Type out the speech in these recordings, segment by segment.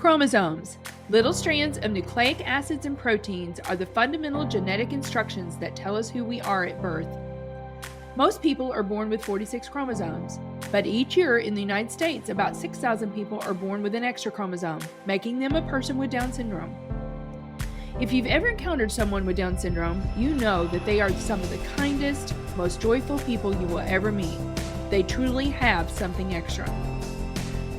Chromosomes. Little strands of nucleic acids and proteins are the fundamental genetic instructions that tell us who we are at birth. Most people are born with 46 chromosomes, but each year in the United States, about 6,000 people are born with an extra chromosome, making them a person with Down syndrome. If you've ever encountered someone with Down syndrome, you know that they are some of the kindest, most joyful people you will ever meet. They truly have something extra.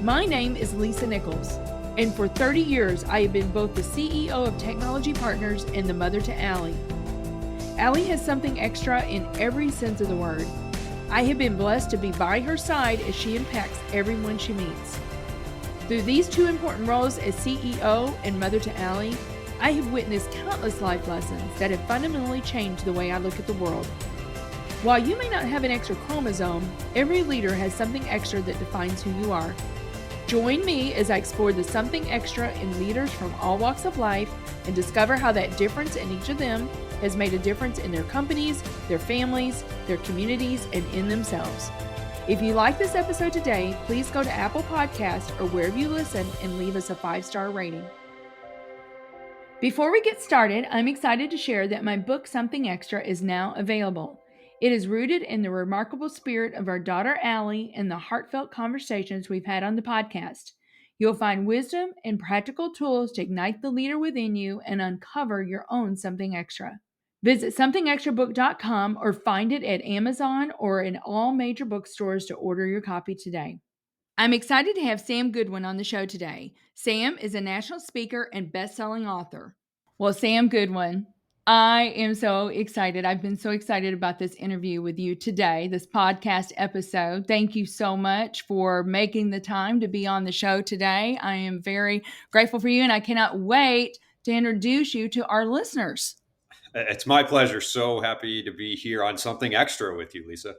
My name is Lisa Nichols, and for 30 years I have been both the CEO of Technology Partners and the mother to Allie. Allie has something extra in every sense of the word. I have been blessed to be by her side as she impacts everyone she meets. Through these two important roles as CEO and mother to Allie, I have witnessed countless life lessons that have fundamentally changed the way I look at the world. While you may not have an extra chromosome, every leader has something extra that defines who you are. Join me as I explore the something extra in leaders from all walks of life and discover how that difference in each of them has made a difference in their companies, their families, their communities, and in themselves. If you like this episode today, please go to Apple Podcasts or wherever you listen and leave us a 5-star rating. Before we get started, I'm excited to share that my book, Something Extra, is now available. It is rooted in the remarkable spirit of our daughter, Allie, and the heartfelt conversations we've had on the podcast. You'll find wisdom and practical tools to ignite the leader within you and uncover your own something extra. Visit somethingextrabook.com or find it at Amazon or in all major bookstores to order your copy today. I'm excited to have Sam Goodwin on the show today. Sam is a national speaker and best-selling author. Well, Sam Goodwin, I am so excited. I've been so excited about this interview with you today, this podcast episode. Thank you so much for making the time to be on the show today. I am very grateful for you, and I cannot wait to introduce you to our listeners. It's my pleasure. So happy to be here on Something Extra with you, Lisa.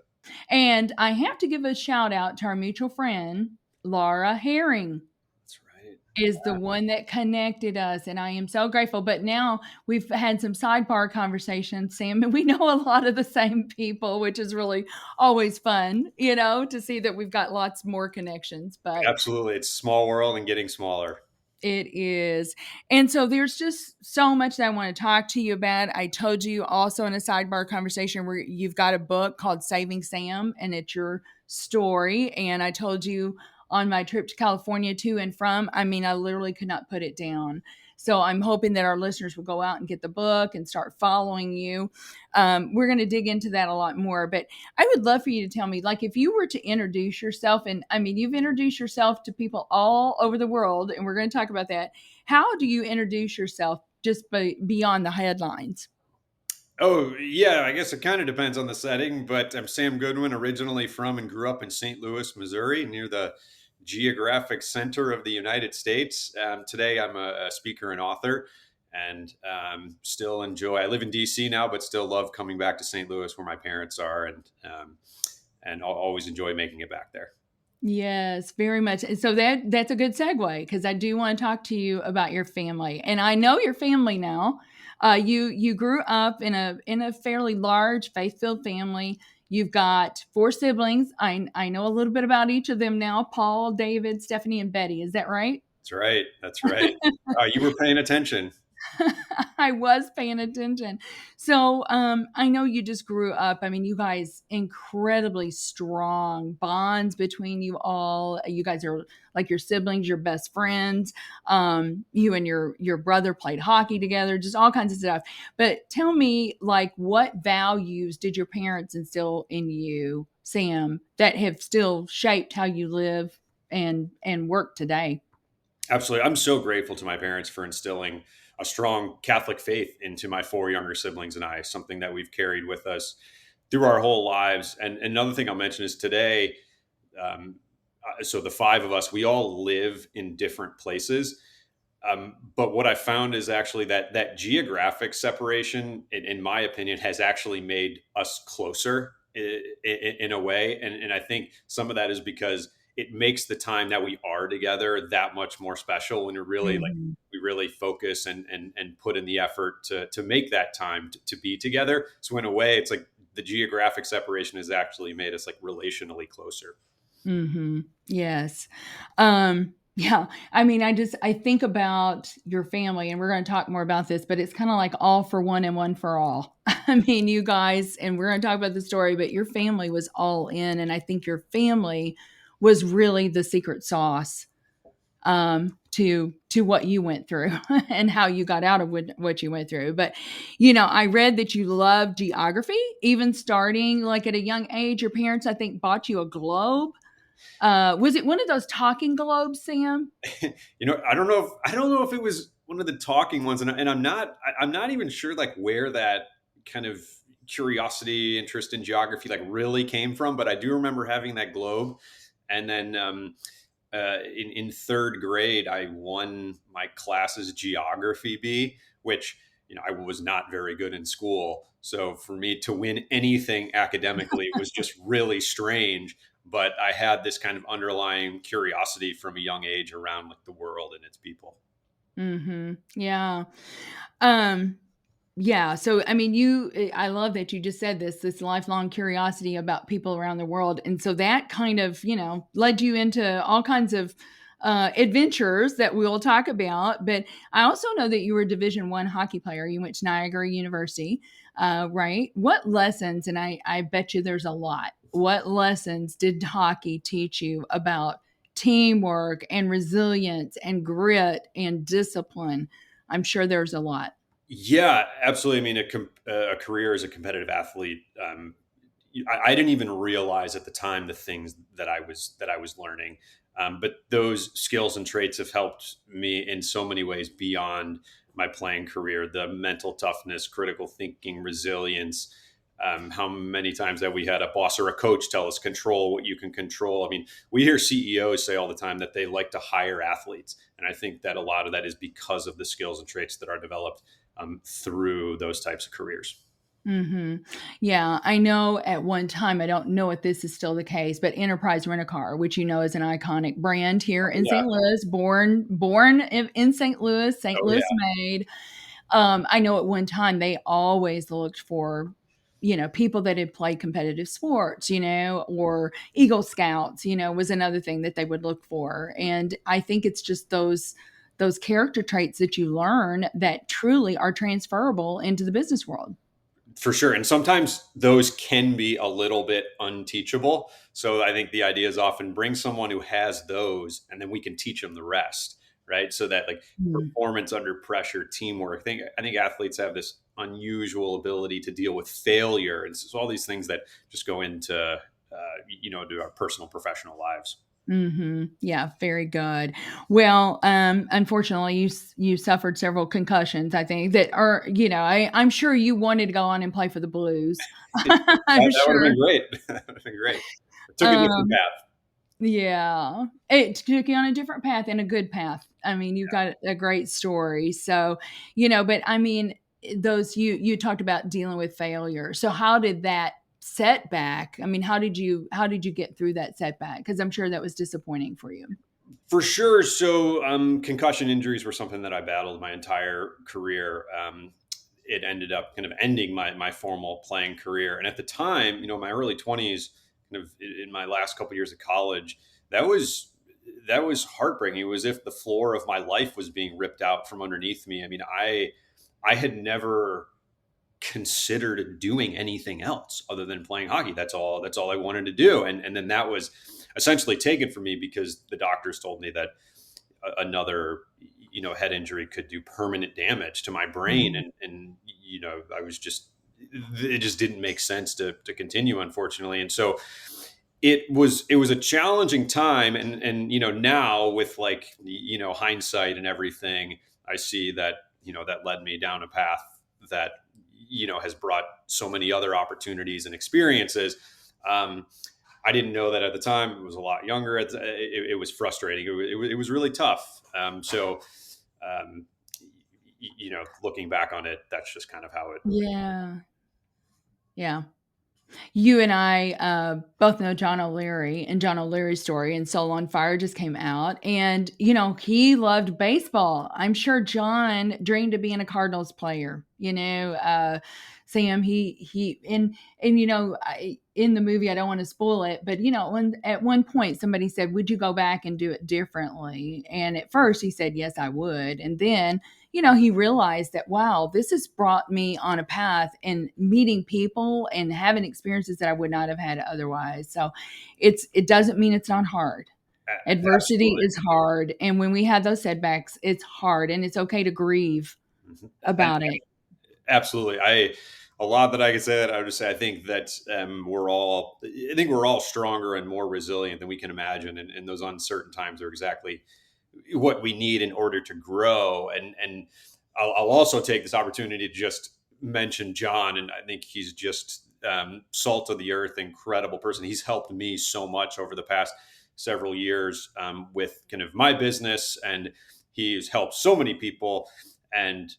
And I have to give a shout out to our mutual friend, Laura Herring. That's right. Is the one that connected us, and I am so grateful. But now we've had some sidebar conversations, Sam, and we know a lot of the same people, which is really always fun, to see that we've got lots more connections. But Absolutely. It's a small world and getting smaller. it is. And so there's just so much that I want to talk to you about. I told you also in a sidebar conversation where you've got a book called Saving Sam, and it's your story. And I told you on my trip to California to and from, I literally could not put it down. So I'm hoping that our listeners will go out and get the book and start following you. We're going to dig into that a lot more, but I would love for you to tell me, like, if you were to introduce yourself, and you've introduced yourself to people all over the world, and we're going to talk about that. How do you introduce yourself just beyond the headlines? Oh, yeah. I guess it kind of depends on the setting, but I'm Sam Goodwin, originally from and grew up in St. Louis, Missouri, near the geographic center of the United States. Today, I'm a speaker and author, and still enjoy. I live in DC now, but still love coming back to St. Louis, where my parents are, and I'll always enjoy making it back there. Yes, very much. And so that's a good segue, because I do want to talk to you about your family, and I know your family now. You grew up in a fairly large faith-filled family. You've got 4 siblings. I know a little bit about each of them now: Paul, David, Stephanie, and Betty. Is that right? That's right. That's right. You were paying attention. I was paying attention. So I know you just grew up. You guys, incredibly strong bonds between you all. You guys are like your siblings, your best friends. You and your brother played hockey together, just all kinds of stuff. But tell me, like, what values did your parents instill in you, Sam, that have still shaped how you live and work today? Absolutely. I'm so grateful to my parents for instilling a strong Catholic faith into my 4 younger siblings and I, something that we've carried with us through our whole lives. And another thing I'll mention is today, so the 5 of us, we all live in different places. But what I found is actually that geographic separation, in my opinion, has actually made us closer in a way. And I think some of that is because it makes the time that we are together that much more special when we really focus and put in the effort to make that time to be together. So in a way, it's like the geographic separation has actually made us like relationally closer. Mm-hmm. Yes. Yeah. I mean, I think about your family, and we're going to talk more about this, but it's kind of like all for one and one for all. I mean, you guys, and we're going to talk about the story, but your family was all in. And I think your family was really the secret sauce to what you went through and how you got out of what you went through. But I read that you love geography, even starting like at a young age. Your parents, I think, bought you a globe. Was it one of those talking globes, Sam? I don't know if it was one of the talking ones, and I'm not even sure like where that kind of curiosity, interest in geography like really came from. But I do remember having that globe, and then in third grade, I won my class's geography bee, which I was not very good in school. So for me to win anything academically was just really strange. But I had this kind of underlying curiosity from a young age around like the world and its people. Mm-hmm. Yeah. Um, Yeah. So, I mean, I love that you just said this lifelong curiosity about people around the world. And so that kind of, led you into all kinds of adventures that we'll talk about. But I also know that you were a Division I hockey player. You went to Niagara University, right? What lessons, and I bet you there's a lot, what lessons did hockey teach you about teamwork and resilience and grit and discipline? I'm sure there's a lot. Yeah, absolutely. I mean, a career as a competitive athlete, I didn't even realize at the time the things that I was learning. But those skills and traits have helped me in so many ways beyond my playing career. The mental toughness, critical thinking, resilience. How many times that we had a boss or a coach tell us control what you can control. I mean, we hear CEOs say all the time that they like to hire athletes, and I think that a lot of that is because of the skills and traits that are developed through those types of careers. Hmm. Yeah, I know at one time, I don't know if this is still the case, but Enterprise Rent a Car, which is an iconic brand here in Yeah. St. Louis, born in St. Oh Louis yeah. made. I know at one time they always looked for, people that had played competitive sports, or Eagle Scouts, was another thing that they would look for. And I think it's just those character traits that you learn that truly are transferable into the business world. For sure. And sometimes those can be a little bit unteachable. So I think the idea is often bring someone who has those and then we can teach them the rest, right? So that like Mm. performance under pressure, teamwork. I think athletes have this unusual ability to deal with failure. And so all these things that just go into to our personal professional lives. Mhm. Yeah, very good. Well, unfortunately, you suffered several concussions, I think, that are, I'm sure you wanted to go on and play for the Blues. I'm That would have sure. been great. That would have been great. It took a different Um, path. yeah. It took you on a different path and a good path. I mean, you've got a great story. So, but I mean, those you talked about dealing with failure. So how did that setback? I mean, how did you get through that setback? Because I'm sure that was disappointing for you. For sure. So, concussion injuries were something that I battled my entire career. It ended up kind of ending my formal playing career. And at the time, my early 20s, kind of in my last couple years of college, that was that was heartbreaking. It was as if the floor of my life was being ripped out from underneath me. I mean, I had never considered doing anything else other than playing hockey. That's all I wanted to do. And then that was essentially taken from me because the doctors told me that another head injury could do permanent damage to my brain, Mhm. and I was just it just didn't make sense to continue, unfortunately. And so it was a challenging time, and now with like hindsight and everything, I see that that led me down a path that has brought so many other opportunities and experiences. um, I didn't know that at the time. It was a lot younger. It was frustrating. It was really tough. Um, looking back on it, that's just kind of how it. Yeah. Yeah. You and I both know John O'Leary and John O'Leary's story, and Soul on Fire just came out. And, he loved baseball. I'm sure John dreamed of being a Cardinals player, Sam, and in the movie, I don't want to spoil it, but when at one point somebody said, "Would you go back and do it differently?" And at first he said, "Yes, I would." And then, he realized that, wow, this has brought me on a path and meeting people and having experiences that I would not have had otherwise. So it doesn't mean it's not hard. Adversity Absolutely. is hard, and when we have those setbacks, it's hard, and it's okay to grieve Mhm. And about it. absolutely. A lot that I could say that I would just say, I think that I think we're all stronger and more resilient than we can imagine. And those uncertain times are exactly what we need in order to grow. And I'll also take this opportunity to just mention John. And I think he's just salt of the earth, incredible person. He's helped me so much over the past several years with kind of my business, and he's helped so many people. And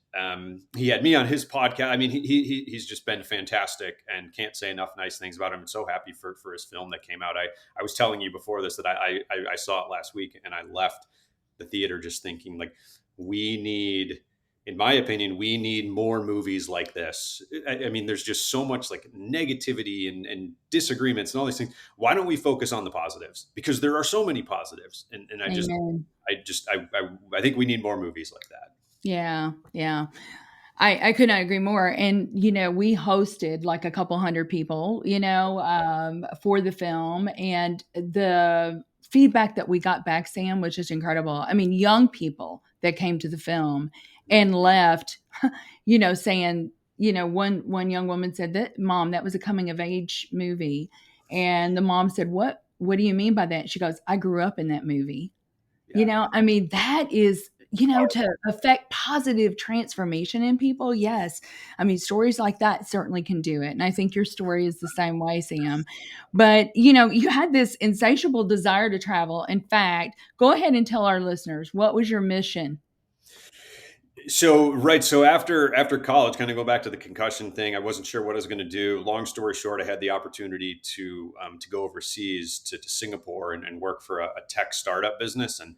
he had me on his podcast. I mean, he's just been fantastic, and can't say enough nice things about him. I'm so happy for his film that came out. I was telling you before this that I saw it last week, and I left the theater just thinking, like, we need, in my opinion, we need more movies like this. I mean, there's just so much like negativity and disagreements and all these things. Why don't we focus on the positives? Because there are so many positives, and Amen. I think we need more movies like that. Yeah, yeah. I could not agree more. And, we hosted like a couple hundred people, for the film. And the feedback that we got back, Sam, was just incredible. I mean, young people that came to the film and left, saying, one young woman said that, "Mom, that was a coming of age movie." And the mom said, What do you mean by that? She goes, "I grew up in that movie." Yeah. I mean, that is, to affect positive transformation in people. Yes. I mean, stories like that certainly can do it. And I think your story is the same way, Sam. But, you had this insatiable desire to travel. In fact, go ahead and tell our listeners, what was your mission? So right, so after college, kind of go back to the concussion thing. I wasn't sure what I was going to do. Long story short, I had the opportunity to go overseas to Singapore and work for a tech startup business. And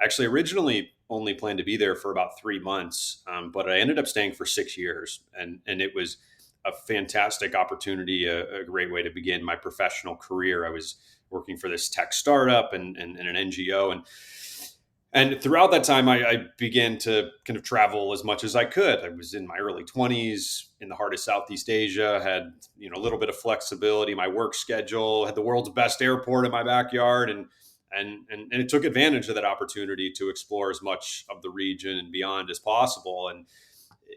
actually, originally only planned to be there for about 3 months, but I ended up staying for 6 years, and it was a fantastic opportunity, a great way to begin my professional career. I was working for this tech startup and an NGO, and throughout that time, I began to kind of travel as much as I could. I was in my early 20s in the heart of Southeast Asia, had a little bit of flexibility. My work schedule had the world's best airport in my backyard, and it took advantage of that opportunity to explore as much of the region and beyond as possible. And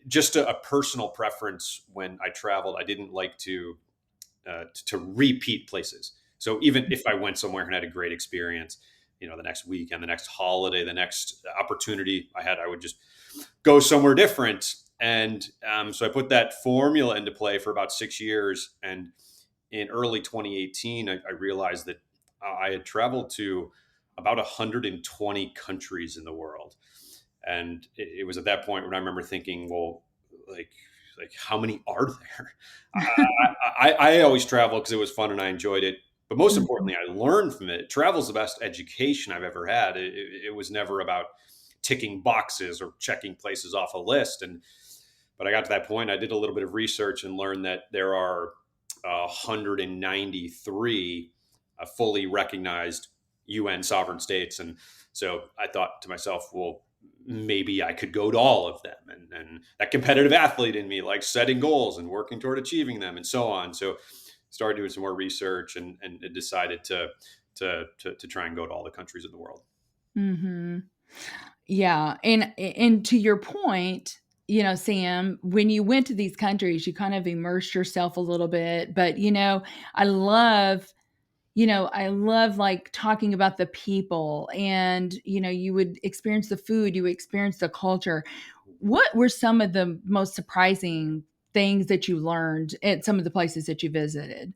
just a personal preference when I traveled, I didn't like to repeat places. So even if I went somewhere and had a great experience, the next weekend, the next holiday, the next opportunity I had, I would just go somewhere different. And so I put that formula into play for about 6 years. And in early 2018, I realized that I had traveled to about 120 countries in the world. And it was at that point when I remember thinking, well, like, how many are there? I always travel because it was fun and I enjoyed it. But most Mhm. importantly, I learned from it. Travel's the best education I've ever had. It was never about ticking boxes or checking places off a list. But I got to that point. I did a little bit of research and learned that there are 193 fully recognized UN sovereign states. And so I thought to myself, well, maybe I could go to all of them. And that competitive athlete in me likes setting goals and working toward achieving them and so on. So started doing some more research and decided to try and go to all the countries in the world. Mhm. Yeah, and to your point, Sam, when you went to these countries, you kind of immersed yourself a little bit, but I love I love like talking about the people, and you would experience the food, you would experience the culture. What were some of the most surprising things that you learned at some of the places that you visited?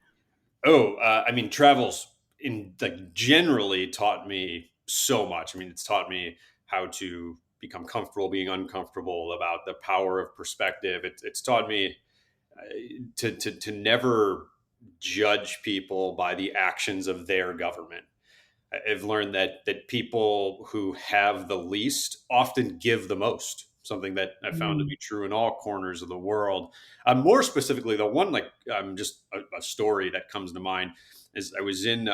Oh, I mean, travels in like generally taught me so much. I mean, it's taught me how to become comfortable being uncomfortable, about the power of perspective. It's taught me to never judge people by the actions of their government. I've learned that people who have the least often give the most. something that I found to Mm. be true in all corners of the world. More specifically, the one like just a story that comes to mind is I was in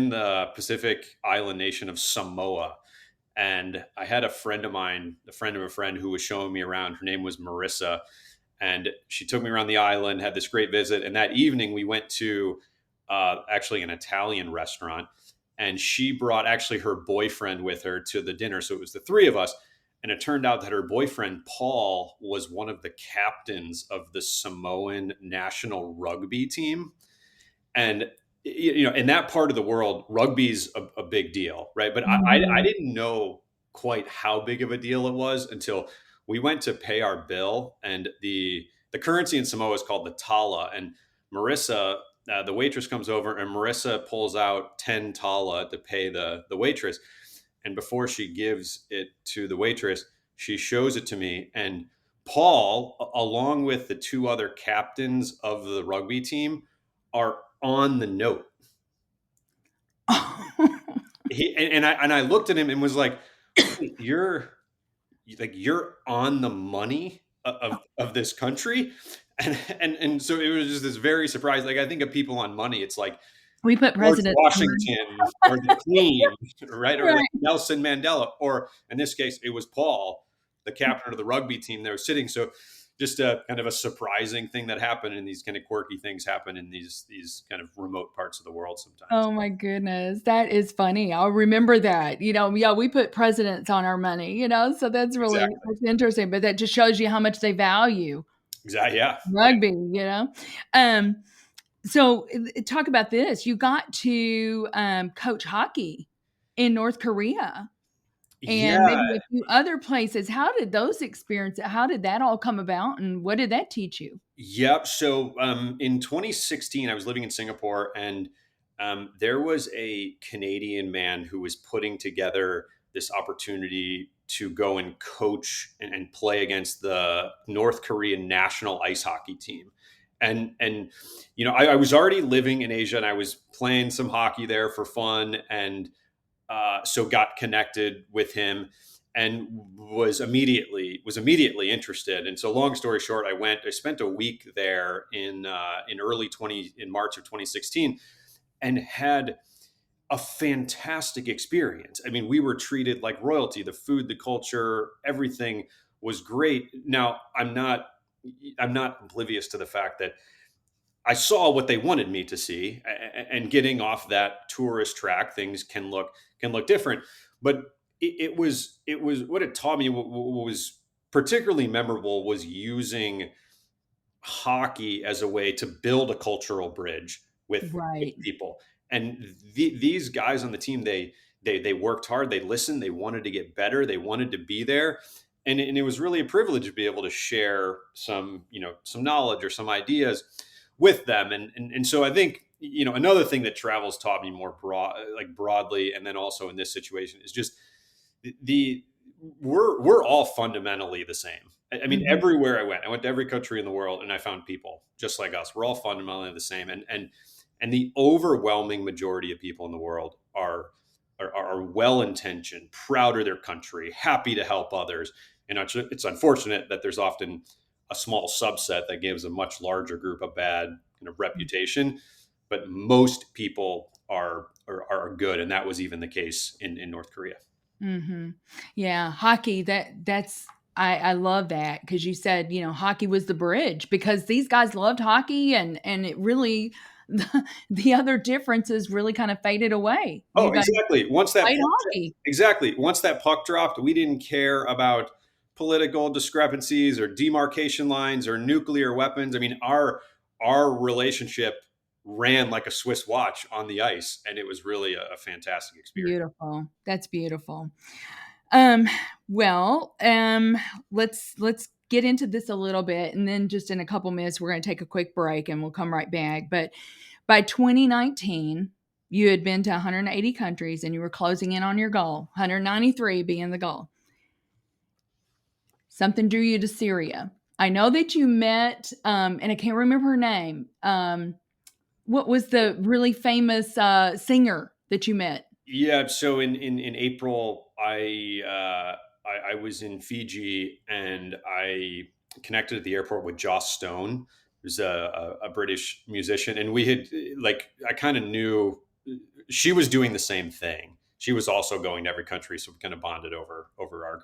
the Pacific island nation of Samoa, and I had a friend of mine, a friend of a friend, who was showing me around. Her name was Marissa, and she took me around the island, had this great visit. And that evening, we went to actually an Italian restaurant, and she brought actually her boyfriend with her to the dinner. So it was the three of us. And it turned out that her boyfriend, Paul, was one of the captains of the Samoan national rugby team. And in that part of the world, rugby's a big deal, right? But I Mhm. didn't know quite how big of a deal it was until we went to pay our bill, and the currency in Samoa is called the tala. And Marissa, the waitress, comes over, and Marissa pulls out 10 tala to pay the waitress. And before she gives it to the waitress, she shows it to me. And Paul, along with the two other captains of the rugby team, are on the note. And I looked at him and was like, "Wait, you're on the money of this country," and so it was just this very surprise. Like I think of people on money, it's like We put George presidents on Washington or the Queen, right? Or like right. Nelson Mandela, or in this case, it was Paul, the captain of the rugby team that was sitting. So just a kind of a surprising thing that happened, and these kind of quirky things happen in these kind of remote parts of the world sometimes. Oh my goodness, that is funny. I'll remember that. Yeah, we put presidents on our money, so Exactly. that's interesting, but that just shows you how much they value Exactly. Yeah. rugby. Um, so talk about this. You got to coach hockey in North Korea and Yeah. maybe a few other places. How did those experiences, how did that all come about and what did that teach you? Yep. So in 2016, I was living in Singapore, and there was a Canadian man who was putting together this opportunity to go and coach and play against the North Korean national ice hockey team. And I was already living in Asia, and I was playing some hockey there for fun, and so got connected with him and was immediately interested. And so, long story short, I spent a week there in March of 2016, and had a fantastic experience. I mean, we were treated like royalty. The food, the culture, everything was great. Now, I'm not oblivious to the fact that I saw what they wanted me to see, and getting off that tourist track, things can look different. But it was what it taught me. What was particularly memorable was using hockey as a way to build a cultural bridge with Right. people. And these guys on the team, they worked hard, they listened, they wanted to get better, they wanted to be there. And it was really a privilege to be able to share some knowledge or some ideas with them. And so I think another thing that travels taught me more broadly, and then also in this situation, is just the we're all fundamentally the same. I mean, Mhm. everywhere I went to every country in the world, and I found people just like us. We're all fundamentally the same, and the overwhelming majority of people in the world are well intentioned, proud of their country, happy to help others. And it's unfortunate that there's often a small subset that gives a much larger group a bad reputation, but most people are good, and that was even the case in North Korea. Mhm. Yeah, hockey, that's I love that because you said, hockey was the bridge because these guys loved hockey and it really the other differences really kind of faded away. You Oh, guys exactly. played hockey. Once that puck dropped, we didn't care about political discrepancies or demarcation lines or nuclear weapons. I mean, our relationship ran like a Swiss watch on the ice, and it was really a fantastic experience. Beautiful. That's beautiful. Um, well, let's get into this a little bit, and then just in a couple minutes, we're going to take a quick break, and we'll come right back. But by 2019, you had been to 180 countries, and you were closing in on your goal, 193 being the goal. Something drew you to Syria. I know that you met, and I can't remember her name. What was the really famous singer that you met? Yeah. So in April, I was in Fiji, and I connected at the airport with Joss Stone, who's a British musician, and we had I kind of knew she was doing the same thing. She was also going to every country, so we kind of bonded over our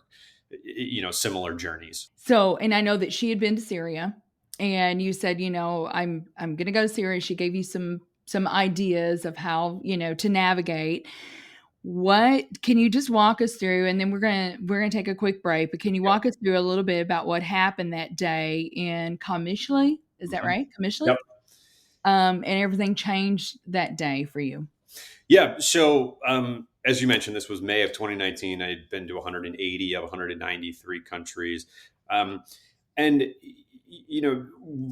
similar journeys. So, and I know that she had been to Syria, and you said, I'm going to go to Syria. She gave you some ideas of how, to navigate. What can you just walk us through, and then we're gonna take a quick break, but can you Yep. walk us through a little bit about what happened that day in Kamishli? Is that Mhm. right? Kamishli? Yep. And everything changed that day for you. Yeah. So, as you mentioned, this was May of 2019. I had been to 180 of 193 countries. Um, and,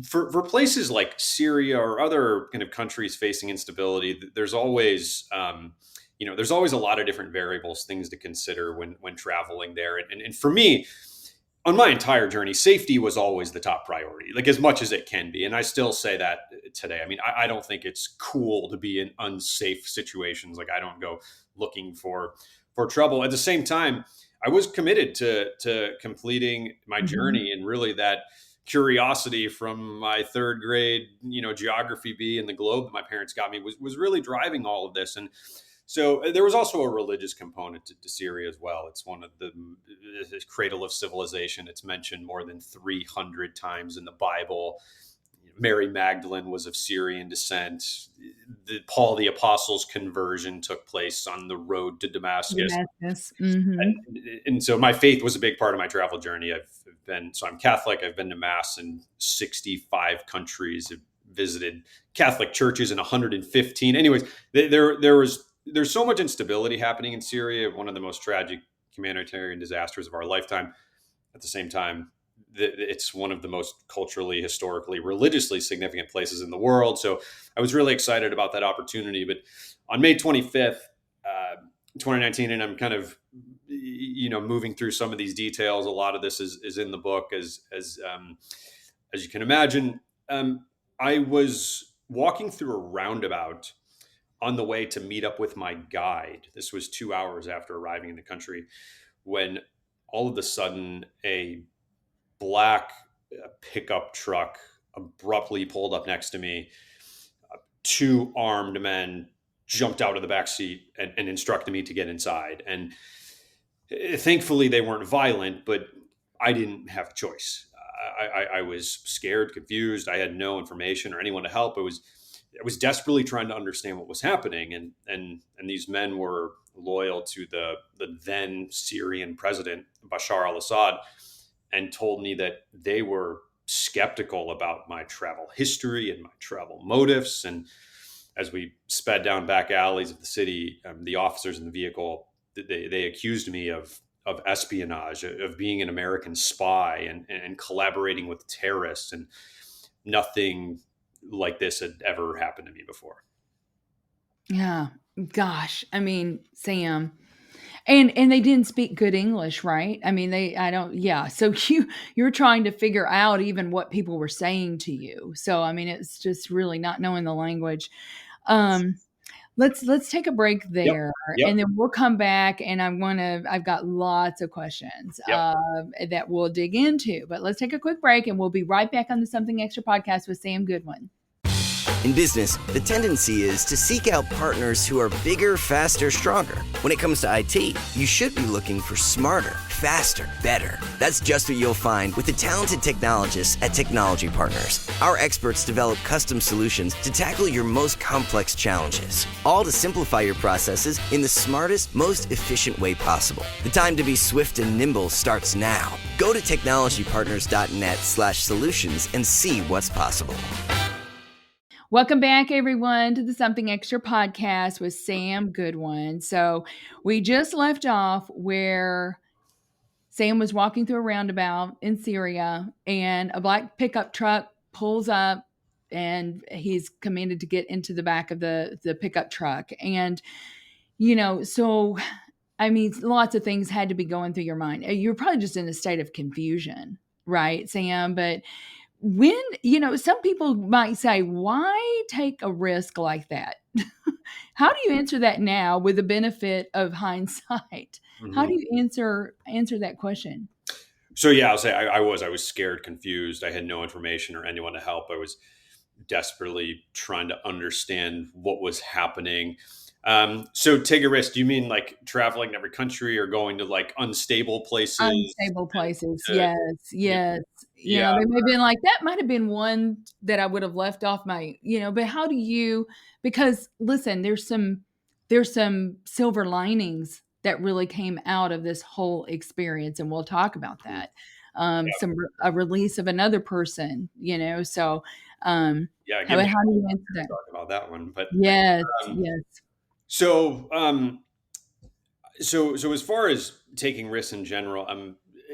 for places like Syria or other kind of countries facing instability, there's always a lot of different variables, things to consider when traveling there. And for me, on my entire journey, safety was always the top priority, like as much as it can be. And I still say that today. I mean, I don't think it's cool to be in unsafe situations. Like I don't go looking for trouble. At the same time, I was committed to completing my Mhm. journey, and really that curiosity from my third grade, geography B in the globe that my parents got me was really driving all of this. And so there was also a religious component to Syria as well. It's one of the cradle of civilization. It's mentioned more than 300 times in the Bible. Mary Magdalene was of Syrian descent. Paul the Apostle's conversion took place on the road to Damascus. Damascus. Mhm. And so my faith was a big part of my travel journey. I'm Catholic. I've been to Mass in 65 countries. I've visited Catholic churches in 115. Anyways, there's so much instability happening in Syria, one of the most tragic humanitarian disasters of our lifetime. At the same time, it's one of the most culturally, historically, religiously significant places in the world. So I was really excited about that opportunity. But on May 25th, 2019, and I'm kind of moving through some of these details. A lot of this is in the book, as you can imagine. I was walking through a roundabout on the way to meet up with my guide. This was 2 hours after arriving in the country, when all of a sudden a black pickup truck abruptly pulled up next to me. Two armed men jumped out of the back seat and instructed me to get inside. And thankfully, they weren't violent, but I didn't have a choice. I was scared, confused. I had no information or anyone to help. I was desperately trying to understand what was happening, and these men were loyal to the then Syrian president Bashar al-Assad, and told me that they were skeptical about my travel history and my travel motives. And as we sped down back alleys of the city, the officers in the vehicle, they accused me of espionage, of being an American spy, and collaborating with terrorists. And nothing like this had ever happened to me before. Yeah. Gosh. I mean, Sam. And they didn't speak good English, right? I mean, I don't, yeah. So you're trying to figure out even what people were saying to you. So I mean, it's just really not knowing the language. Um, let's take a break Yep. there, Yep. and then we'll come back, and I've got lots of questions Yep. that we'll dig into. But let's take a quick break, and we'll be right back on the Something Extra podcast with Sam Goodwin. In business, the tendency is to seek out partners who are bigger, faster, stronger. When it comes to IT, you should be looking for smarter, faster, better. That's just what you'll find with the talented technologists at Technology Partners. Our experts develop custom solutions to tackle your most complex challenges, all to simplify your processes in the smartest, most efficient way possible. The time to be swift and nimble starts now. Go to technologypartners.net/solutions and see what's possible. Welcome back, everyone, to the Something Extra podcast with Sam Goodwin. So we just left off where Sam was walking through a roundabout in Syria, and a black pickup truck pulls up, and he's commanded to get into the back of the pickup truck. And, so I mean, lots of things had to be going through your mind. You're probably just in a state of confusion, right, Sam? But when, some people might say, why take a risk like that? How do you answer that now with the benefit of hindsight? How Mhm. do you answer that question? So yeah, I'll say I was scared, confused. I had no information or anyone to help. I was desperately trying to understand what was happening. So take a risk. Do you mean like traveling to every country or going to like unstable places? Unstable places, Uh, yes, you yes. Yeah, They may have been like, "That might have been one that I would have left off my," but how do you, because listen, there's some silver linings that really came out of this whole experience, and we'll talk about mhm, that. A release of another person, so, um, yeah. how Give me how do you a answer to that? talk about that one. But Yes, um, yes. so so as far as taking risks in general,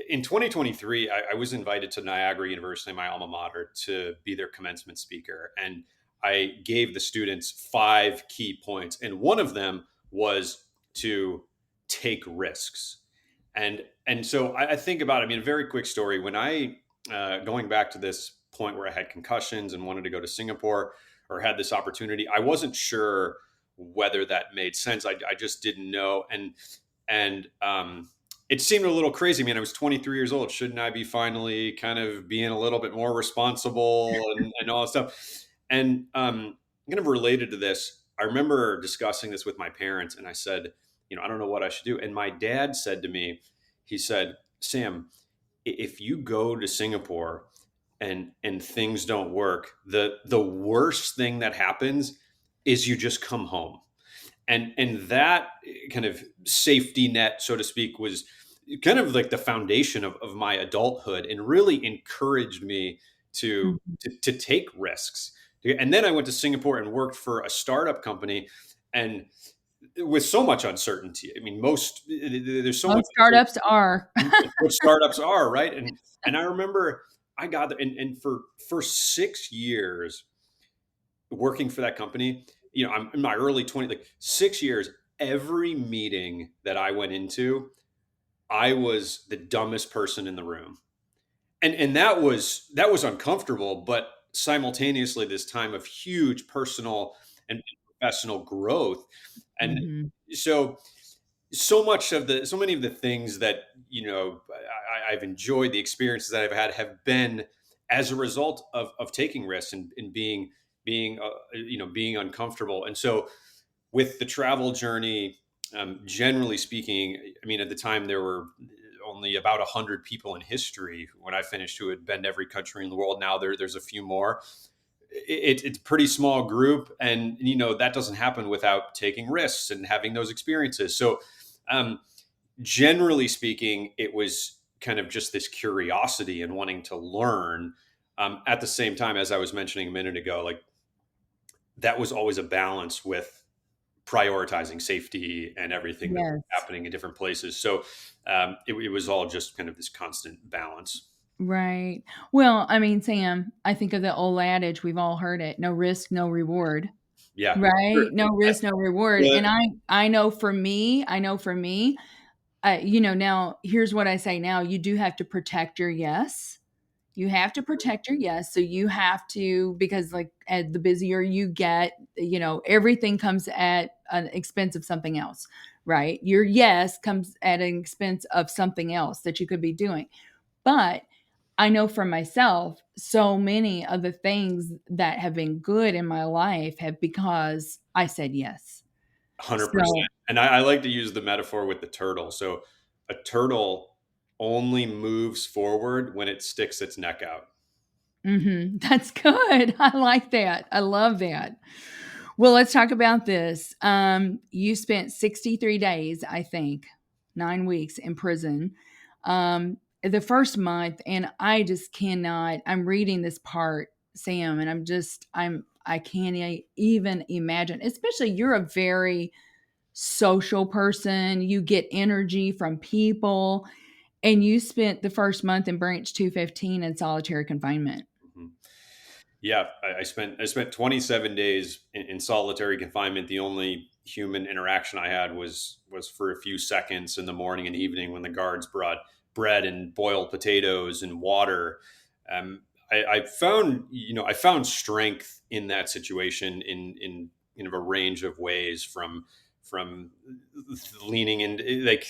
in 2023, I was invited to Niagara University, my alma mater, to be their commencement speaker, and I gave the students 5 key points, and one of them was to take risks. And so I think about, I mean, a very quick story. When I going back to this point where I had concussions and wanted to go to Singapore or had this opportunity, I wasn't sure whether that made sense. I just didn't know, and it seemed a little crazy. I mean, I was 23 years old. Shouldn't I be finally kind of being a little bit more responsible and all that stuff? And kind of related to this, I remember discussing this with my parents, and I said, I don't know what I should do. And my dad said to me, he said, Sam, if you go to Singapore and things don't work, the worst thing that happens is you just come home. And that kind of safety net, so to speak, was kind of like the foundation of my adulthood and really encouraged me to, Mhm. to take risks. And then I went to Singapore and worked for a startup company, and with so much uncertainty. I mean, there's so much Most uncertainty, startups are. what startups are, right? And I remember I got there, and for 6 years working for that company, I'm in my early 20s, like 6 years, every meeting that I went into, I was the dumbest person in the room. And that was uncomfortable, but simultaneously this time of huge personal and professional growth. And Mhm. so so many of the things that I've enjoyed, the experiences that I've had have been as a result of taking risks and being uncomfortable. And so with the travel journey, generally speaking, I mean, at the time there were only about 100 people in history when I finished who had been to every country in the world. Now there's a few more. It's a pretty small group, and that doesn't happen without taking risks and having those experiences. So um, generally speaking, it was kind of just this curiosity and wanting to learn. At the same time, as I was mentioning a minute ago, like that was always a balance with prioritizing safety and everything that was Yes. happening in different places. So it was all just kind of this constant balance. Right. Well, I mean, Sam, I think of the old adage, we've all heard it, no risk, no reward, Yeah, sure. right? No risk, no reward. Yeah. And I know for me, now here's what I say now, you do have to protect your yes. You have to protect your yes. So you have to, because like the busier you get, everything comes at an expense of something else, right? Your yes comes at an expense of something else that you could be doing. But I know for myself, so many of the things that have been good in my life have because I said yes. 100%. So, And I like to use the metaphor with the turtle. So a turtle only moves forward when it sticks its neck out. that's good. I like that. I love that. Well, let's talk about this. You spent 63 days, I think, 9 weeks in prison. The first month, and I just cannot. I'm reading this part, Sam, and I can't even imagine. Especially, you're a very social person. You get energy from people, and you spent the first month in Branch 215 in solitary confinement. Mhm. Yeah, I spent 27 days in solitary confinement. The only human interaction I had was for a few seconds in the morning and evening when the guards brought bread and boiled potatoes and water. I found strength in that situation in a range of ways, from leaning in, like,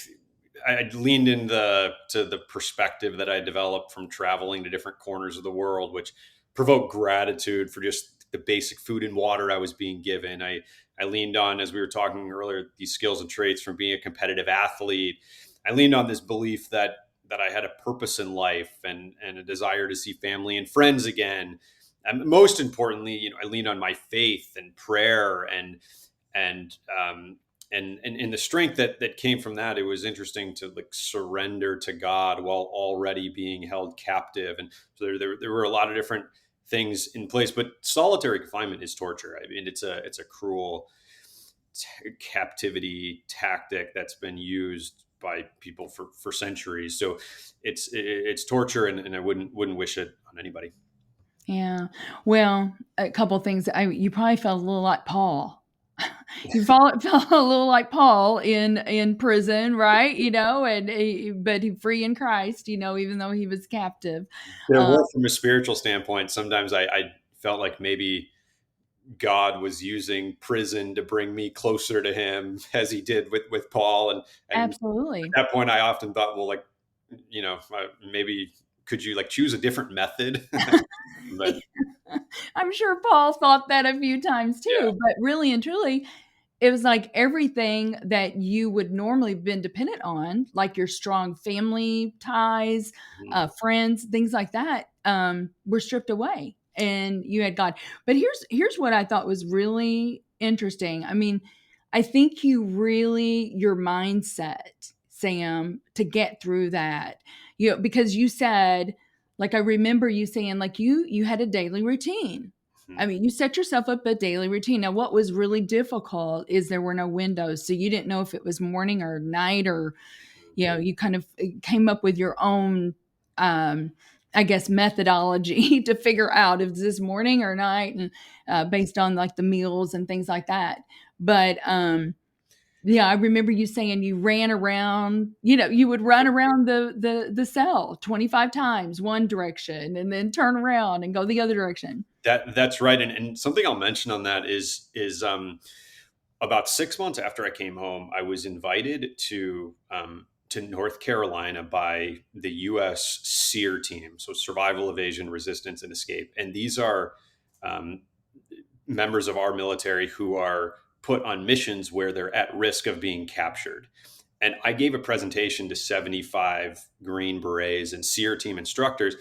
I leaned into to the perspective that I developed from traveling to different corners of the world, which provoked gratitude for just the basic food and water I was being given. I leaned on, as we were talking earlier, these skills and traits from being a competitive athlete. I leaned on this belief that I had a purpose in life, and a desire to see family and friends again. And most importantly, I leaned on my faith and prayer, and and the strength that came from that. It was interesting to, like, surrender to God while already being held captive, and so there were a lot of different things in place. But solitary confinement is torture. I mean, it's a cruel captivity tactic that's been used by people for centuries. So it's torture, and I wouldn't wish it on anybody. Yeah. Well, a couple things. You probably felt a little like Paul. Felt a little like Paul in prison, right? But he free in Christ. Even though he was captive. There Uh, were, from a spiritual standpoint, sometimes I felt like maybe God was using prison to bring me closer to Him, as He did with Paul. And at Absolutely. that point, I often thought, well, like, maybe could you, like, choose a different method? But I'm sure Paul thought that a few times yeah. too. But really and truly, it was like everything that you would normally have been dependent on, like your strong family ties, Mhm. friends, things like that, were stripped away, and you had God. But here's what I thought was really interesting. I mean, I think your mindset, Sam, to get through that, because you said, like, I remember you saying, like, you had a daily routine. I Mhm. mean, you set yourself up a daily routine. Now, what was really difficult is there were no windows. So you didn't know if it was morning or night, or, you kind of came up with your own, um, I guess, methodology to figure out if this morning or night, and based on like the meals and things like that. But yeah, I remember you saying you ran around, you would run around the cell 25 times one direction and then turn around and go the other direction. That's right. And something I'll mention on that is about 6 months after I came home, I was invited to North Carolina by the U.S. SEER team, so Survival, Evasion, Resistance, and Escape. And these are um, members of our military who are put on missions where they're at risk of being captured. And I gave a presentation to 75 Green Berets and SEER team instructors.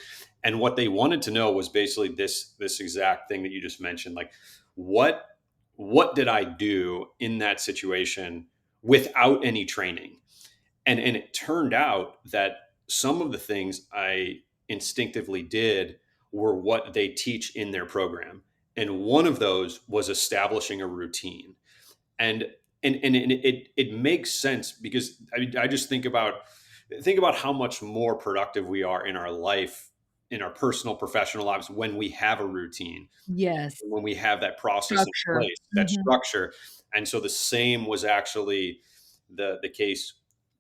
And what they wanted to know was basically this exact thing that you just mentioned. Like, what what did I do in that situation without any training? And it turned out that some of the things I instinctively did were what they teach in their program. And one of those was establishing a routine. And it makes sense, because I just think about how much more productive we are in our life, in our personal professional lives, when we have a routine, Yes. when we have that process in Structure. place, that Mhm. structure. And so the same was actually the case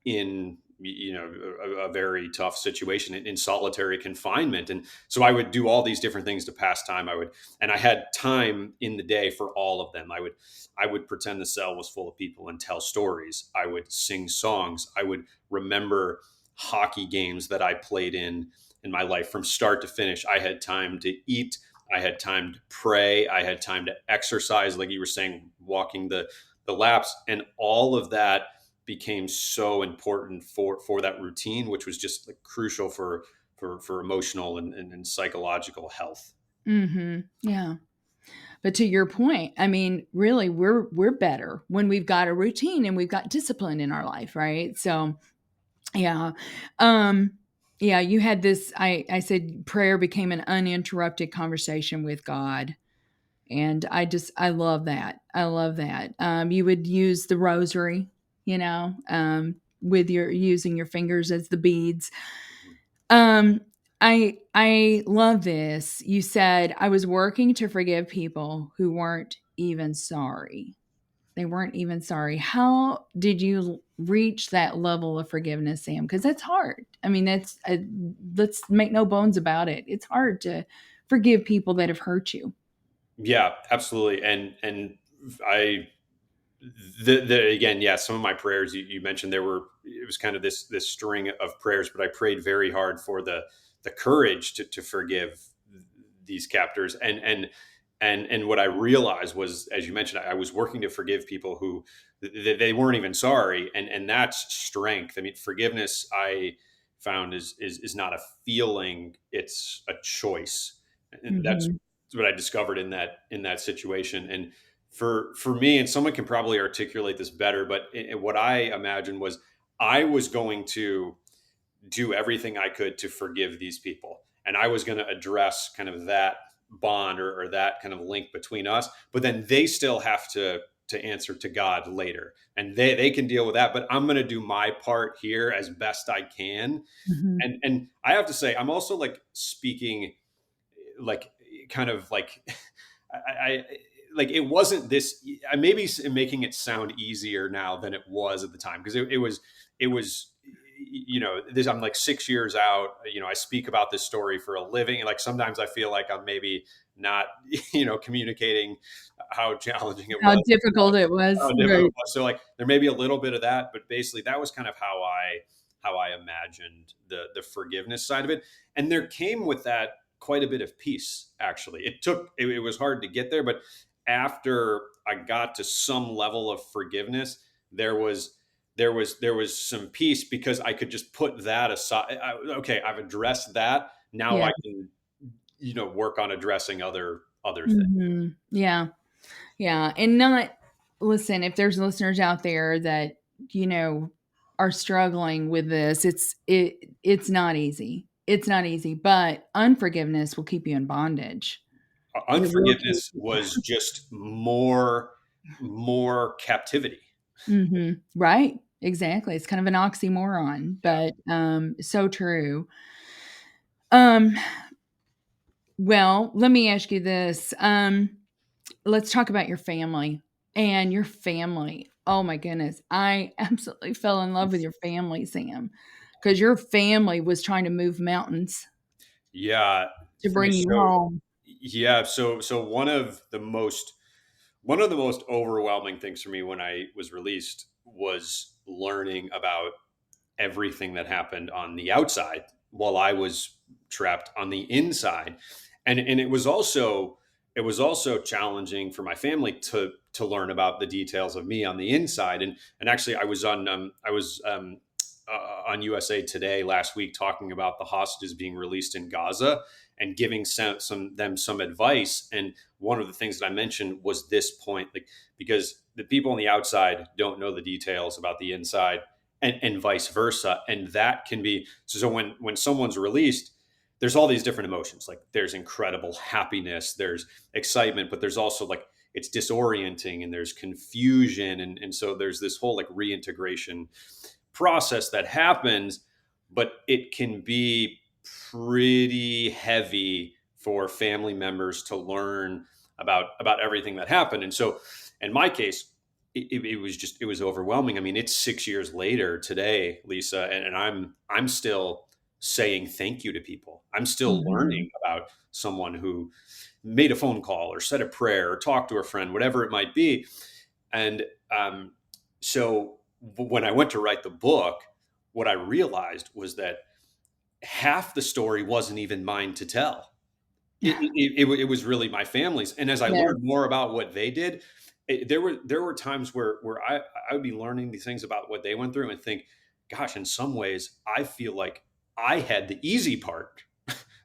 in, a very tough situation in solitary confinement. And so I would do all these different things to pass time. And I had time in the day for all of them. I would pretend the cell was full of people and tell stories. I would sing songs. I would remember hockey games that I played in my life from start to finish. I had time to eat. I had time to pray. I had time to exercise, like you were saying, walking the laps, and all of that became so important for that routine, which was just, like, crucial for emotional and psychological health. Mhm. Yeah. But to your point, I mean, really, we're better when we've got a routine and we've got discipline in our life, right? So, yeah. Um, yeah, you had this, I said prayer became an uninterrupted conversation with God. And I love that. I love that. You would use the rosary, with your using your fingers as the beads. Um, I love this. You said I was working to forgive people who weren't even sorry. They weren't even sorry. How did you reach that level of forgiveness, Sam? Because that's hard. I mean, let's make no bones about it. It's hard to forgive people that have hurt you. Yeah, absolutely. And I again, yeah, some of my prayers you mentioned it was kind of this string of prayers, but I prayed very hard for the courage to forgive these captors. And what I realized was, as you mentioned, I was working to forgive people who they weren't even sorry. And that's strength. I mean, forgiveness, I found, is not a feeling, it's a choice. And that's Hmm. what I discovered in that situation. And for me, and someone can probably articulate this better, but what I imagined was I was going to do everything I could to forgive these people. And I was going to address kind of that bond, or that kind of link between us. But then they still have to answer to God later. And they can deal with that. But I'm going to do my part here as best I can. Hmm. And I have to say, I'm also like speaking like kind of like I like it wasn't this. I maybe making it sound easier now than it was at the time, because it was this. I'm like 6 years out. I speak about this story for a living, and like sometimes I feel like I'm maybe not communicating how challenging it How was, difficult it was. how difficult Right. it was. So like there may be a little bit of that, but basically that was kind of how I imagined the forgiveness side of it. And there came with that quite a bit of peace. Actually, it was hard to get there, but after I got to some level of forgiveness, there was there was some peace, because I could just put that aside. Okay, I've addressed that. Now Yeah. I can work on addressing other things. Hmm. Yeah. Yeah. And not, listen, if there's listeners out there that, you know, are struggling with this, it's not easy. It's not easy, but unforgiveness will keep you in bondage. It will keep Unforgiveness was just more captivity. Right. Exactly. It's kind of an oxymoron, Yeah. but so true. Um, well, let me ask you this. Let's talk about your family and your family. Oh my goodness. I absolutely fell in love with your family, Sam, because your family was trying to move mountains Yeah. to bring you So home. yeah, so one of the most overwhelming things for me when I was released was learning about everything that happened on the outside while I was trapped on the inside. And it was also challenging for my family to learn about the details of me on the inside. And actually I was on USA Today last week talking about the hostages being released in Gaza and giving some advice. And one of the things that I mentioned was this point, like, because the people on the outside don't know the details about the inside, and vice versa. And that can be so when someone's released, there's all these different emotions. Like there's incredible happiness, there's excitement, but there's also like it's disorienting, and there's confusion, and so there's this whole like reintegration process that happens. But it can be pretty heavy for family members to learn about everything that happened. And so in my case, it was overwhelming. I mean, it's 6 years later today, Lisa, and I'm still saying thank you to people. I'm still Mhm. learning about someone who made a phone call or said a prayer or talked to a friend, whatever it might be. And so when I went to write the book, what I realized was that half the story wasn't even mine to tell. It was really my family's. And as I Yeah. learned more about what they did, there were times where I would be learning these things about what they went through and think, gosh, in some ways, I feel like I had the easy part.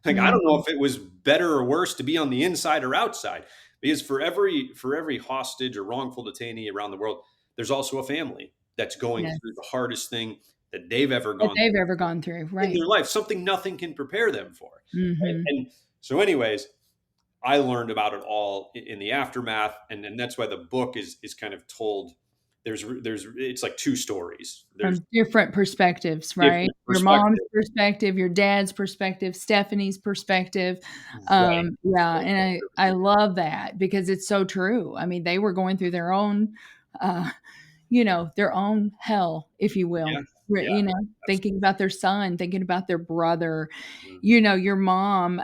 Like I don't know Mhm. if it was better or worse to be on the inside or outside, because for every hostage or wrongful detainee around the world, there's also a family that's going Yes. through the hardest thing that they've ever That gone they've through ever gone through, in right. their life, something nothing can prepare them for. Right? Mhm. And so, anyways, I learned about it all in the aftermath, and that's why the book is kind of told. There's it's like two stories. There's From different perspectives, right? different Your mom's perspectives. perspective, your dad's perspective, Stephanie's perspective. Right. Yeah, So, and so I love that because it's so true. I mean, they were going through their own, uh, their own hell, if you will. yeah, Re yeah, Thinking about their son, thinking about their brother. absolutely. Your mom,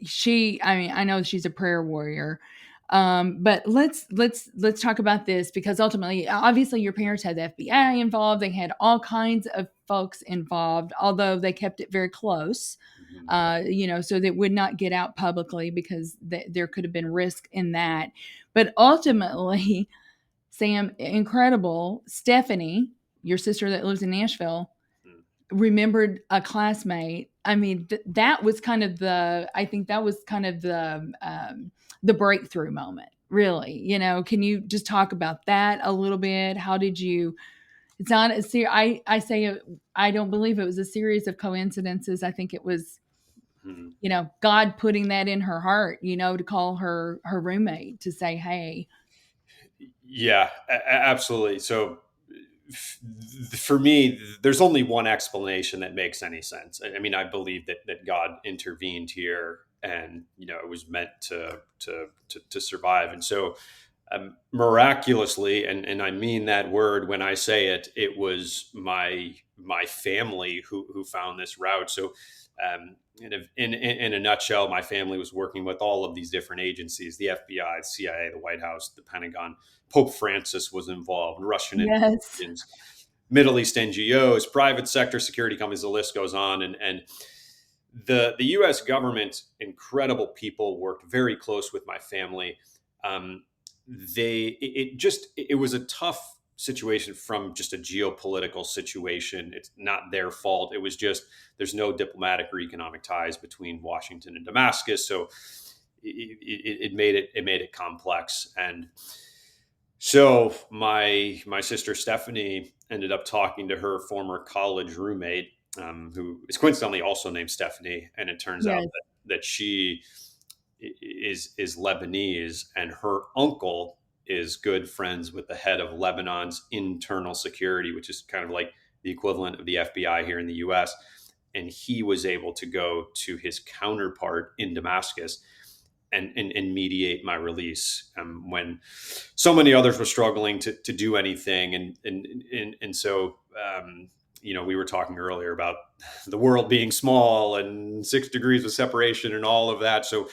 she I mean, I know she's a prayer warrior. But let's talk about this, because ultimately, obviously, your parents had the FBI involved. They had all kinds of folks involved, although they kept it very close, Mhm. so that it would not get out publicly, because there could have been risk in that. But ultimately, Sam, incredible, Stephanie, your sister that lives in Nashville, Mhm. remembered a classmate. I mean, that was kind of I think that was kind of the breakthrough moment, really. Can you just talk about that a little bit? How did you? It's not a I say I don't believe it was a series of coincidences. I think it was, Mhm. God putting that in her heart, to call her roommate to say, hey. Yeah, absolutely. So for me, there's only one explanation that makes any sense. I mean, I believe that God intervened here, and it was meant to survive. And so, miraculously, and I mean that word when I say it, it was my family who found this route. So, in a nutshell, my family was working with all of these different agencies: the FBI, the CIA, the White House, the Pentagon. Pope Francis was involved, Russian Yes. intelligence, Middle East NGOs, private sector security companies. The list goes on, and the U.S. government, incredible people, worked very close with my family. Um, it was a tough situation from just a geopolitical situation. It's not their fault. It was just there's no diplomatic or economic ties between Washington and Damascus, so it made it complex. And so my sister Stephanie ended up talking to her former college roommate, who is coincidentally also named Stephanie, and it turns out Yes. that she is Lebanese, and her uncle is good friends with the head of Lebanon's internal security, which is kind of like the equivalent of the FBI here in the U.S. And he was able to go to his counterpart in Damascus and mediate my release, when so many others were struggling to do anything. And so, we were talking earlier about the world being small and 6 degrees of separation and all of that. So,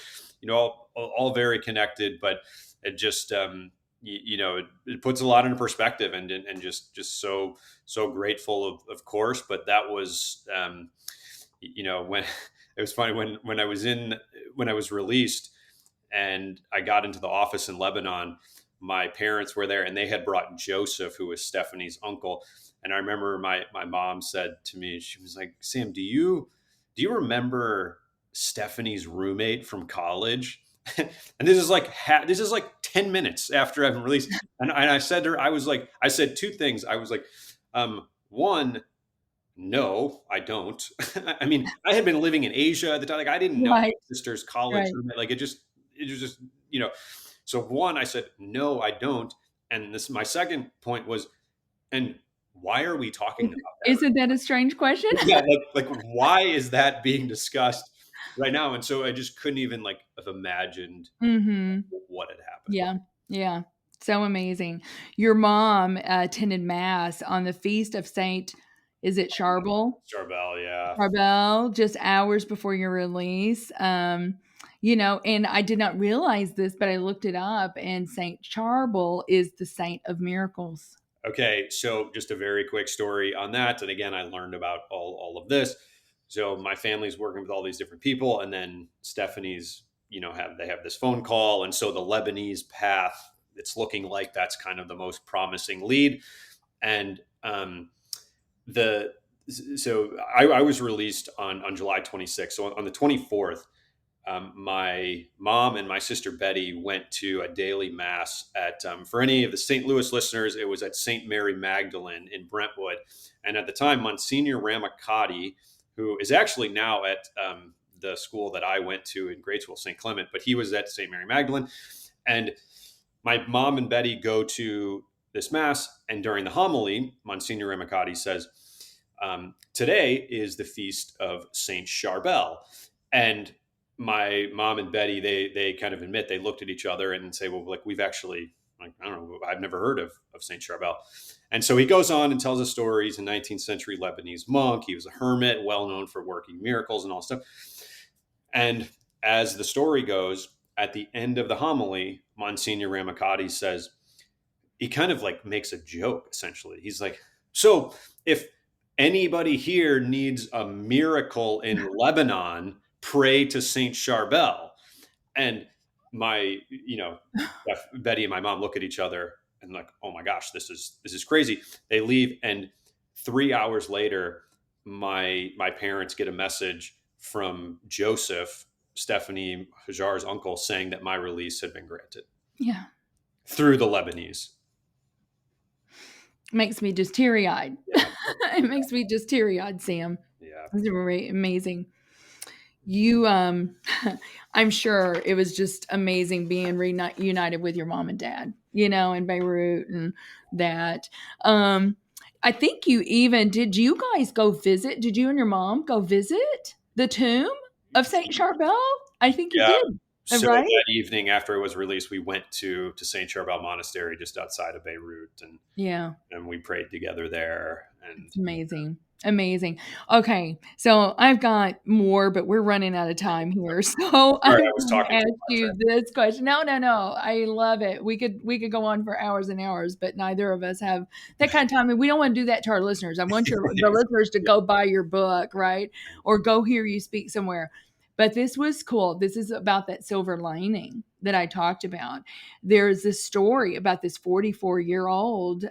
all very connected, but it just, it puts a lot into perspective, and just so grateful, of course. But that was, when it was funny when I was released and I got into the office in Lebanon, my parents were there and they had brought Joseph, who was Stephanie's uncle. And I remember my mom said to me, she was like, Sam, do you remember Stephanie's roommate from college? And this is like 10 minutes after I've been released. And I said to her, I said two things. I was like, one, no, I don't. I mean, I had been living in Asia at the time. Like, I didn't know Right. my sister's college Right. roommate. Like, it was just, So one, I said, no, I don't. And my second point was, and why are we talking about that? Isn't that a strange question? Yeah, like why is that being discussed right now? And so I just couldn't even like have imagined Mm-hmm. what had happened. Yeah. Yeah. So amazing. Your mom attended mass on the feast of Saint, is it Charbel? Charbel, yeah. Charbel, just hours before your release. And I did not realize this, but I looked it up, and Saint Charbel is the saint of miracles. Okay, so just a very quick story on that. And again, I learned about all of this. So my family's working with all these different people, and then Stephanie's, they have this phone call, and so the Lebanese path, it's looking like that's kind of the most promising lead. And the so I was released on July 26th. So on the 24th, my mom and my sister Betty went to a daily mass at, for any of the St. Louis listeners, it was at St. Mary Magdalene in Brentwood. And at the time, Monsignor Ramacati, who is actually now at the school that I went to in grade school, St. Clement, but he was at St. Mary Magdalene. And my mom and Betty go to this mass, and during the homily, Monsignor Ramacati says, today is the feast of Saint Charbel. And my mom and Betty, they kind of admit, they looked at each other and say, well, like, we've actually, like, I don't know, I've never heard of Saint Charbel. And so he goes on and tells us stories. He's a 19th century Lebanese monk. He was a hermit, well known for working miracles and all stuff. And as the story goes, at the end of the homily, Monsignor Ramacati says, he kind of like makes a joke essentially. He's like, so if anybody here needs a miracle in Lebanon, pray to Saint Charbel. And my, Betty and my mom look at each other and like, oh my gosh, this is crazy. They leave, and 3 hours later, my parents get a message from Joseph, Stephanie Hajar's uncle, saying that my release had been granted Yeah. through the Lebanese. Makes me just teary-eyed. Yeah. It makes me just teary-eyed, Sam. Yeah. It's really amazing. You, I'm sure it was just amazing being reunited with your mom and dad, in Beirut and that. I think did you guys go visit? Did you and your mom go visit the tomb of Saint Charbel? I think you Yeah. did, So right? that evening after it was released, we went to Saint Charbel Monastery just outside of Beirut, Yeah. and we prayed together there. And It's amazing. Amazing. Okay, so I've got more, but we're running out of time here. So I'm sorry, I was going to talking too ask much. you this question. No, no, no. I love it. We could go on for hours and hours, but neither of us have that kind of time, and we don't want to do that to our listeners. I want the listeners to go buy your book, right, or go hear you speak somewhere. But this was cool. This is about that silver lining that I talked about. There's this story about this 44-year-old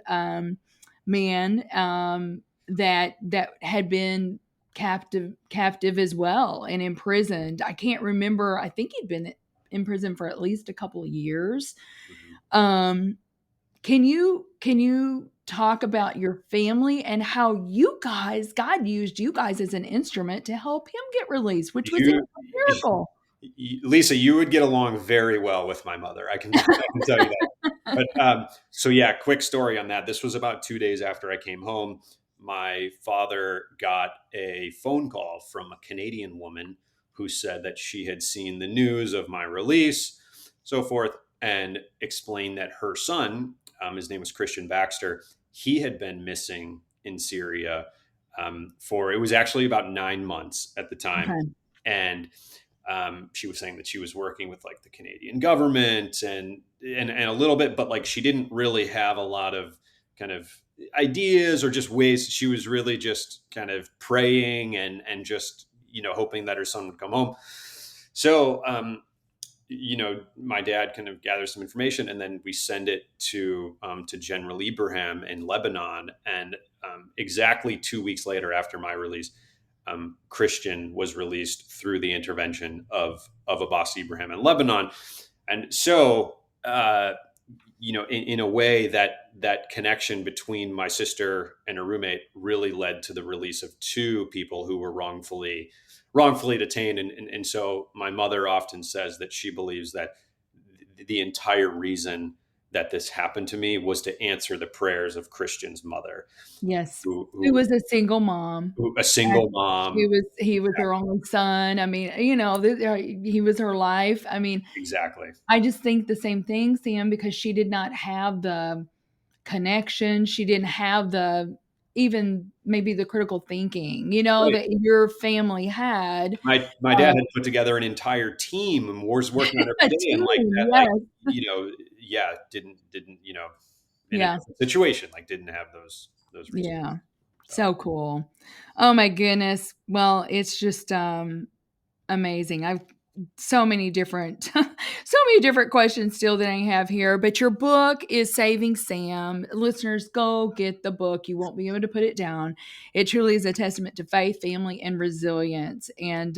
man that had been captive as well and imprisoned. I can't remember. I think he'd been in prison for at least a couple of years. Mhm. Can you talk about your family and how God used you guys as an instrument to help him get released, which was a You, miracle. Lisa, you would get along very well with my mother. I can tell you that. But so yeah, quick story on that. This was about 2 days after I came home. My father got a phone call from a Canadian woman who said that she had seen the news of my release, so forth, and explained that her son, his name was Christian Baxter, he had been missing in Syria for it was actually about 9 months at the time, Okay. and she was saying that she was working with like the Canadian government and a little bit, but like she didn't really have a lot of kind of ideas or just ways. She was really just kind of praying and just hoping that her son would come home. So my dad kind of gathers some information, and then we send it to General Ibrahim in Lebanon, and exactly 2 weeks later, after my release, Christian was released through the intervention of Abbas Ibrahim in Lebanon. And so, in a way, that connection between my sister and her roommate really led to the release of two people who were wrongfully detained. And so my mother often says that she believes that the entire reason that this happened to me was to answer the prayers of Christian's mother, Yes. who, Who who, was a single mom. who a single mom. He was her only son. I mean, he was her life. I mean, Exactly. I just think the same thing, Sam, because she did not have the connection. She didn't have the even maybe the critical thinking, Right. that your family had. My dad had put together an entire team and was working on it A every day, and like team, that, like yes. yeah, didn't in a Yeah, different situation, like didn't have those resources. yeah. So So cool. Oh my goodness. Well, it's just amazing. I've so many different so many different questions still that I have here, but your book is Saving Sam. Listeners, go get the book. You won't be able to put it down. It truly is a testament to faith, family, and resilience. And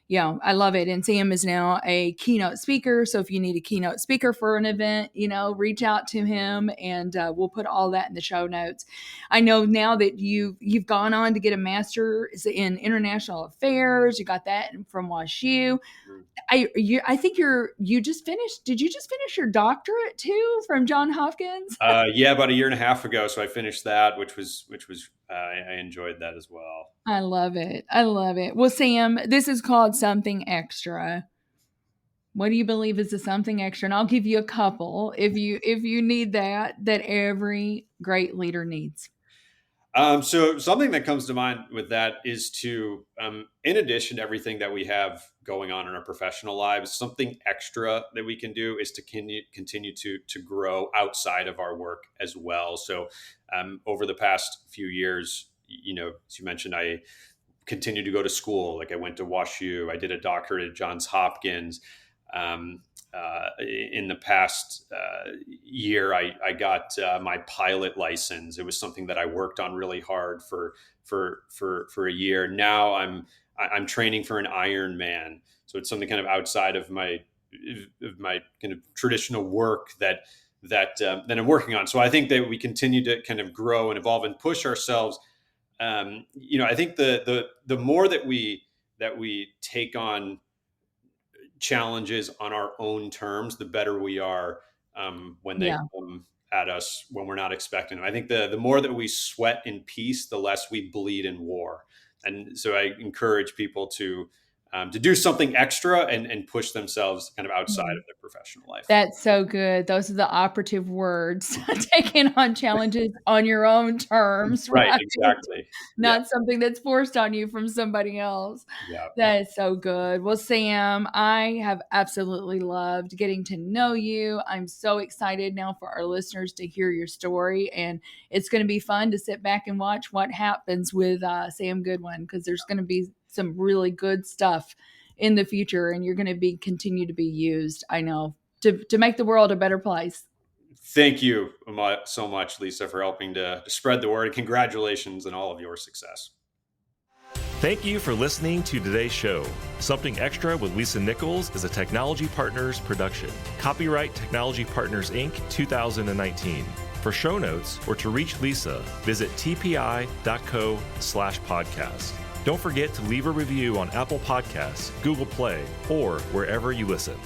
yeah, I love it. And Sam is now a keynote speaker. So if you need a keynote speaker for an event, reach out to him, and we'll put all that in the show notes. I know now that you've gone on to get a master's in international affairs. You got that from WashU. I think you just finished. Did you just finish your doctorate too from Johns Hopkins? yeah, about a year and a half ago, so I finished that, which was I enjoyed that as well. I love it. I love it. Well, Sam, this is called Something Extra. What do you believe is the something extra? And I'll give you a couple if you need that every great leader needs. So something that comes to mind with that is to, in addition to everything that we have going on in our professional lives, something extra that we can do is to continue to grow outside of our work as well. So over the past few years, as you mentioned, I continued to go to school. Like I went to WashU, I did a doctorate at Johns Hopkins. Um, in the past year, I got my pilot license. It was something that I worked on really hard for a year. Now I'm training for an Ironman, so it's something kind of outside of my kind of traditional work that I'm working on. So I think that we continue to kind of grow and evolve and push ourselves. I think the more that we take on challenges on our own terms, the better we are when they Yeah. come at us when we're not expecting them. I think the more that we sweat in peace, the less we bleed in war. And so I encourage people to do something extra and push themselves kind of outside Yeah. of their professional life. That's so good. Those are the operative words. Taking on challenges on your own terms, Right, right? exactly. Yeah, Not something that's forced on you from somebody else. yeah. That is so good. Well, Sam, I have absolutely loved getting to know you. I'm so excited now for our listeners to hear your story, and it's going to be fun to sit back and watch what happens with Sam Goodwin, because there's going to be some really good stuff in the future, and you're going to be continue to be used, I know, to make the world a better place. Thank you so much, Lisa, for helping to spread the word. Congratulations on all of your success. Thank you for listening to today's show. Something Extra with Lisa Nichols is a Technology Partners production. Copyright Technology Partners, Inc. 2019. For show notes or to reach Lisa, visit tpi.co/podcast. Don't forget to leave a review on Apple Podcasts, Google Play, or wherever you listen.